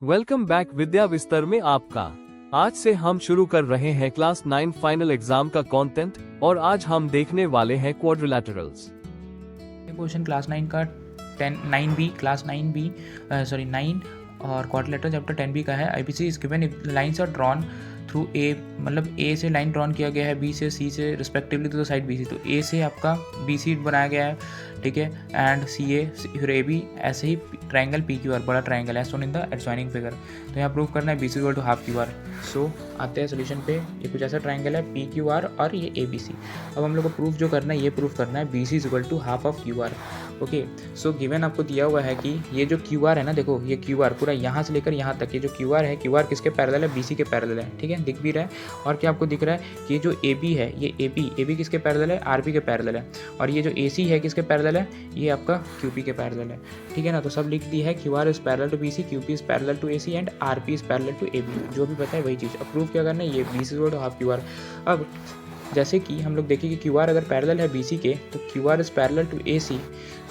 Welcome back विद्या विस्तार में आपका। आज से हम शुरू कर रहे हैं क्लास 9 फाइनल एग्जाम का कंटेंट और आज हम देखने वाले हैं क्वाड्रिलैटरल्स। क्वेश्चन क्लास 9 का 9B क्लास 9B सॉरी 9 और क्वाड्रिलैटरल चैप्टर 10B का है। IPC is given if lines are drawn through A, मतलब ए से लाइन ड्रॉन किया गया है बी से सी से respectively to the side B C, तो ए से आपका बी सी बनाया गया है, ठीक है, एंड सी ए फिर ए बी, ऐसे ही ट्राइंगल पी क्यू आर बड़ा ट्राइंगल है shown in the adjoining figure. तो यहाँ प्रूव करना है B C equal to half Q R. So आते हैं सोल्यूशन पे। ये कुछ ऐसा ट्राइंगल है पी क्यू आर और ये ए बी सी। अब हम लोग को प्रूफ जो करना है ये प्रूफ करना है B C is equal to half of Q R. Okay, so given आपको दिया हुआ है कि ये जो क्यू आर है ना, देखो ये क्यू आर पूरा यहाँ से लेकर यहाँ तक, ये जो क्यू आर है, क्यू आर किसके पैरेलल है, बी सी के पैरेलल है, ठीक है, दिख भी रहा है। और क्या आपको दिख रहा है कि ये जो ए बी है, ये ए बी किसके पैरेलल है, आर बी के पैरेलल है। और ये जो ए सी है किसके पैरेलल है, ये आपका क्यू पी के पैरेलल है, ठीक है ना। तो सब लिख दी है, Q R is parallel to B C, Q P is parallel to A C and R P is parallel to A B. जो भी पता है वही चीज़। अब प्रूफ क्या करना है, ये B C equal to half Q R. अब जैसे कि हम लोग देखें कि क्यू आर अगर पैरेलल है बी सी के, तो Q R is parallel to A C.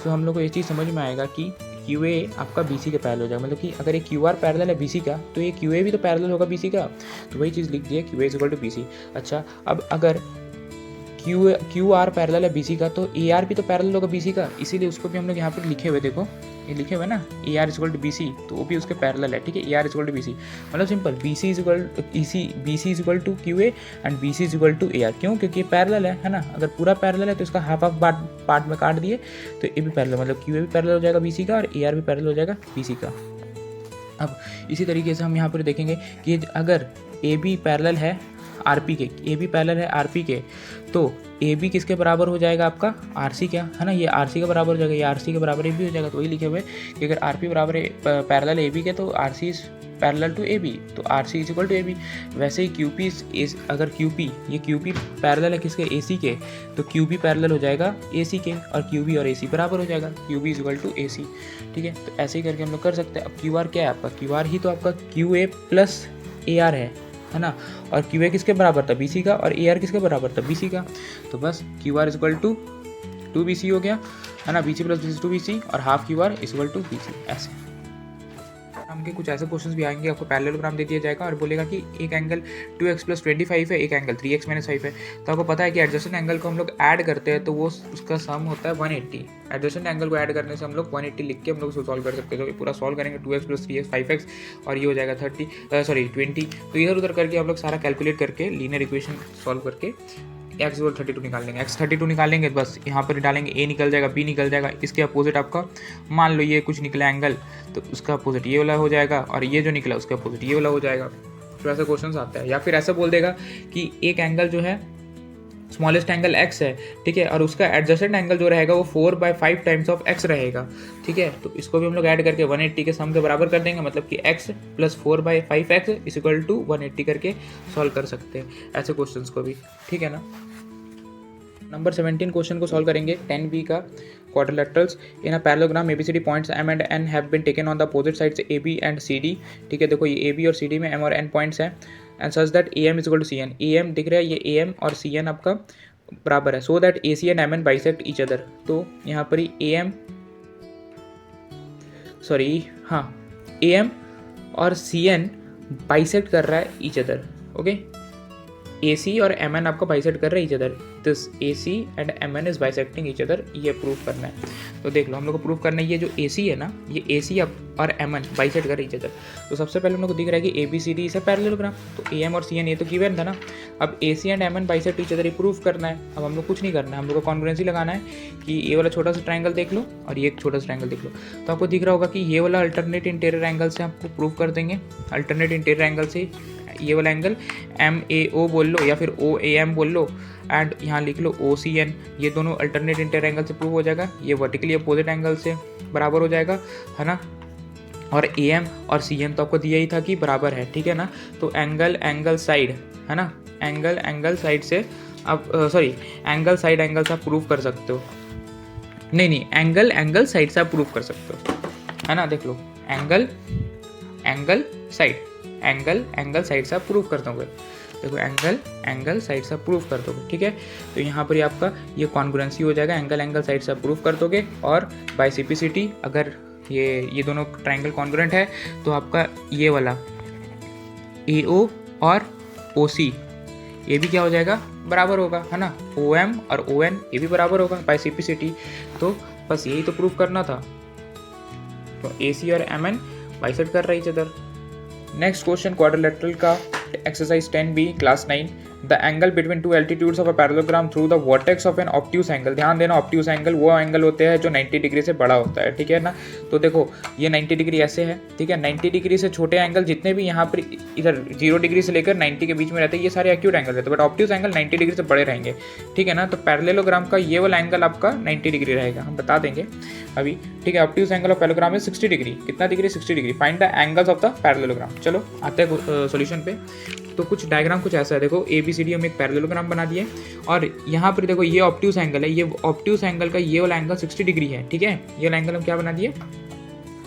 तो हम लोग को ये चीज़ समझ में आएगा कि क्यू ए आपका बी सी के पैरेलल हो जाएगा। मतलब कि अगर ये क्यू आर पैरेलल है बी सी का, तो ये क्यू ए भी तो पैरेलल होगा बी सी का। तो वही चीज़ लिख दी है, Q A is equal to B C. अच्छा, अब अगर क्यू आर पैरेलल है बी सी का, तो ए आर भी तो पैरेलल होगा बी सी का, इसीलिए उसको भी हम लोग यहाँ पर लिखे हुए, देखो ये लिखे हुए ना, A R is equal to B C, तो वो भी उसके पैरेलल है, ठीक है, A R is equal to B C. मतलब simple, B C is is equal to Q A and B C is equal to A R. क्यों? क्योंकि ये पैरेलल है ना। अगर पूरा पैरेलल है तो इसका हाफ ऑफ पार्ट में काट दिए तो ए भी पैरेलल, मतलब क्यू ए भी पैरेलल हो जाएगा बी सी का और ए आर भी पैरेलल हो जाएगा बी सी का। अब इसी तरीके से हम यहाँ पर देखेंगे कि अगर ए बी पैरेलल है आर पी के, ए बी पैरेलल है आर पी के, तो ए बी किसके बराबर हो जाएगा आपका, आर सी क्या है ना, ये आर सी के बराबर हो जाएगा, ये आर सी के बराबर ए बी हो जाएगा। तो वही लिखे हुए कि अगर आर पी बराबर पैरेलल ए बी के, तो R C is parallel to A B, तो R C is equal to A B. वैसे ही क्यू पी अगर क्यू पी, ये क्यू पी पैरेलल है किसके, ए सी के, तो क्यू पी पैरेलल हो जाएगा ए सी के, और क्यू बी और ए सी बराबर हो जाएगा, Q B is equal to A C, ठीक है। तो ऐसे ही करके हम लोग कर सकते हैं। अब क्यू आर क्या है आपका, क्यू आर ही तो आपका Q A plus A R है ना। और क्यू ए किसके बराबर था, बी सी का, और ए आर किसके बराबर था, बी सी का। तो बस Q R is equal to B C हो गया, है ना, B C plus B C two B C, और half Q R is equal to B C. ऐसे हमके कुछ ऐसे क्वेश्चंस भी आएंगे, आपको पैरेललोग्राम दे दिया जाएगा और बोलेगा कि एक एंगल 2x + 25 है, एक एंगल 3x - 5 है। तो आपको पता है कि एडजेसेंट एंगल को हम लोग ऐड करते हैं तो वो उसका सम होता है 180। एडजेसेंट एंगल को ऐड करने से हम लोग 180 लिख के हम लोग उसको सॉल्व कर सकते हैं। तो ये पूरा सॉल्व करेंगे, 2x + 3x 5x, और ये हो जाएगा 20। तो इधर उधर करके हम लोग सारा कैलकुलेट करके लीनियर इक्वेशन सॉल्व करके एक्स इक्वल 32 निकाल लेंगे। एक्स 32 निकालेंगे, बस यहाँ पर डालेंगे, ए निकल जाएगा, बी निकल जाएगा। इसके अपोजिट आपका मान लो ये कुछ निकला एंगल, तो उसका अपोजिट ये वाला हो जाएगा, और ये जो निकला उसका अपोजिट ये वाला हो जाएगा। तो ऐसा क्वेश्चन आता है। या फिर ऐसा बोल देगा कि एक एंगल जो है स्मॉलेस्ट एंगल x है, ठीक है, और उसका एडजेसेंट एंगल जो रहेगा वो 4/5 टाइम्स ऑफ x रहेगा, ठीक है। तो इसको भी हम लोग ऐड करके 180 के सम के बराबर कर देंगे, मतलब कि x + 4/5x is equal to 180 करके सॉल्व कर सकते हैं ऐसे क्वेश्चंस को भी, ठीक है ना। नंबर 17 क्वेश्चन को सॉल्व करेंगे 10B का। Quadrilaterals in a parallelogram ABCD points M and N have been taken on the opposite sides AB and CD, ठीक है। देखो ये AB और CD में M और N पॉइंट्स हैं, and such that AM is equal to CN। AM दिख रहा है, ये AM और CN आपका बराबर है, so that AC and MN bisect each other. तो यहाँ पर ही AM और CN बाइसेक्ट कर रहा है ईच अदर, ओके। AC और MN आपको बाइसेक्ट कर रहे हैं each other, this AC and MN is bisecting each other, ये प्रूफ करना है। तो देख लो, हम लोग को प्रूफ करना है ये जो AC है ना, ये AC और MN बाइसेक्ट कर रहे ईच अदर। तो सबसे पहले हम लोग को दिख रहा है कि ABCD इज अ पैरेललोग्राम, तो AM और CN ये तो गिवन था ना। अब AC and MN bisect each other, ये प्रूफ करना है। अब हम लोग कुछ नहीं करना है, हम लोग को कॉन्ग्रुएंसी लगाना है कि ये वाला छोटा सा ट्रायंगल देख लो और ये एक छोटा सा ट्रायंगल देख लो। तो आपको दिख रहा होगा कि ये वाला अल्टरनेट इंटीरियर एंगल से आपको प्रूफ कर देंगे। अल्टरनेट इंटीरियर एंगल से ये वाला एंगल MAO बोल लो या फिर OAM बोल लो, एंड यहाँ लिख लो OCN, ये दोनों अल्टरनेट इंटीरियर एंगल से प्रूव हो जाएगा। ये वर्टिकली अपोजिट एंगल से बराबर हो जाएगा, है ना। और AM और CN तो आपको दिया ही था कि बराबर है, ठीक है ना। तो एंगल साइड, है ना, एंगल साइड से आप एंगल से आप प्रूव कर सकते हो। नहीं, एंगल साइड से आप प्रूव कर सकते हो, है ना। देख लो, एंगल साइड से आप प्रूव कर दोगे। देखो, एंगल साइड से आप प्रूव कर दोगे, ठीक है। तो यहाँ पर आपका ये कॉन्ग्रुएंसी हो जाएगा, एंगल साइड से आप प्रूव कर दोगे। और बाइसिपिसिटी, अगर ये दोनों ट्रायंगल कॉन्ग्रुएंट है, तो आपका ये वाला AO और OC ये भी क्या हो जाएगा, बराबर होगा, है ना। OM और ON ये भी बराबर होगा बाय CPCT। तो बस यही तो प्रूफ करना था। तो AC और MN बाइसेक्ट कर रही इधर। नेक्स्ट क्वेश्चन क्वाड्रिलेटरल का exercise 10B class 9। The angle between two altitudes of a parallelogram through the vertex of an obtuse angle. ध्यान देना, ऑब्ट्यूज एंगल वो एंगल होते हैं जो 90 डिग्री से बड़ा होता है, ठीक है ना। तो देखो ये 90 डिग्री ऐसे है, ठीक है। 90 डिग्री से छोटे एंगल जितने भी यहाँ पर इधर 0 डिग्री से लेकर 90 के बीच में रहते हैं, ये सारे एक्यूट एंगल रहते हैं, बट ऑब्ट्यूज एंगल 90 डिग्री से बड़े रहेंगे, ठीक है ना। तो पैरेललोग्राम का ये वाला एंगल आपका 90 डिग्री रहेगा, हम बता देंगे अभी, ठीक है। Obtuse angle of parallelogram is 60 degree. कितना degree? 60 degree. Find the angles of the parallelogram. चलो आते हैं सॉल्यूशन पे। तो कुछ डायग्राम कुछ ऐसा है, देखो ABCD हम एक पैरेललोग्राम बना दिए और यहाँ पर देखो ये ऑब्ट्यूज एंगल है, ये ऑब्ट्यूज एंगल का ये वाला एंगल 60 डिग्री है, ठीक है। ये वाला एंगल हम क्या बना दिए,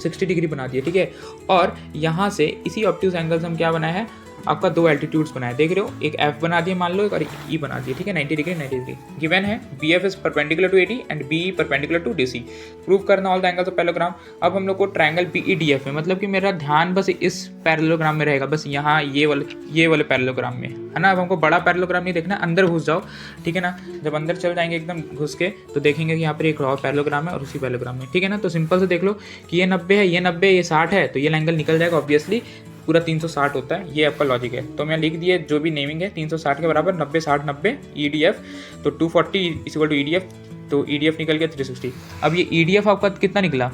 60 डिग्री बना दिए, ठीक है। और यहाँ से इसी ऑब्ट्यूज एंगल से हम क्या बनाया है, आपका दो एल्टीट्यूड्स बनाए, देख रहे हो, एक F बना दिए मान लो, एक और E बना दिए, ठीक है। 90 डिग्री 90 डिग्री गिवन है। BF is perpendicular to AD and BE perpendicular to DC। Prove करना all the angles of parallelogram. अब हम लोग को ट्रायंगल BEDF में, मतलब कि मेरा ध्यान बस इस पैरेललोग्राम में रहेगा, बस यहाँ ये वाले पैरेललोग्राम में, है ना। अब हमको बड़ा पैरेललोग्राम नहीं देखना, अंदर घुस जाओ, ठीक है ना। जब अंदर चल जाएंगे एकदम घुस के, तो देखेंगे कि यहाँ पर एक और पैरेललोग्राम है और उसी पैरेललोग्राम में, ठीक है ना। तो सिंपल से देख लो कि ये 90 है, ये 90, ये 60 है, तो ये एंगल निकल जाएगा ऑब्वियसली, पूरा 360 होता है, ये आपका लॉजिक है। तो मैं लिख दिए जो भी नेमिंग है 360 के बराबर, 90 60 90 EDF, तो 240 इक्वल टू EDF, तो EDF निकल गया 360। अब ये EDF आपका कितना निकला,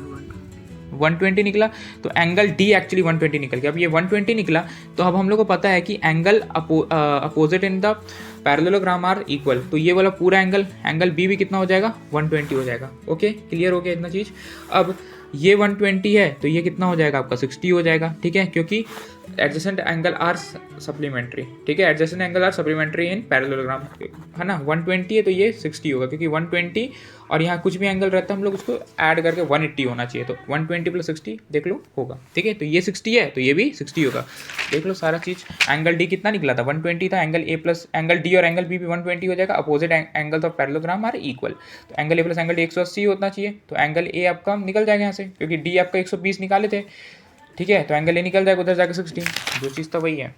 120 निकला, तो एंगल D एक्चुअली 120 निकल गया। अब ये 120 निकला, तो अब हम लोग को पता है कि angle opposite in the parallelogram are equal, तो ये वाला पूरा एंगल B भी कितना हो जाएगा, 120 हो जाएगा। ओके, क्लियर हो गया इतना चीज़। अब ये 120 है तो ये कितना हो जाएगा आपका 60 हो जाएगा, ठीक है, क्योंकि एडजेसेंट एंगल आर सप्लीमेंट्री, ठीक है। Adjacent angle are supplementary in parallelogram, है ना। 120 है तो ये 60 होगा, क्योंकि 120 और यहाँ कुछ भी एंगल रहता है हम लोग उसको ऐड करके 180 होना चाहिए, तो 120 प्लस 60 देख लो होगा, ठीक है। तो ये 60 है तो ये भी 60 होगा, देख लो सारा चीज़। एंगल D कितना निकला था, 120 था। Angle A plus angle D और एंगल B भी 120 हो जाएगा। Opposite angles of parallelogram are equal, तो angle A plus angle D 180 होना चाहिए, तो एंगल A आपका निकल जाएगा यहाँ से, क्योंकि D आपका 120 निकाले थे, ठीक है। तो एंगल A निकल जाएगा उधर जाकर 60, जो चीज़ तो वही है।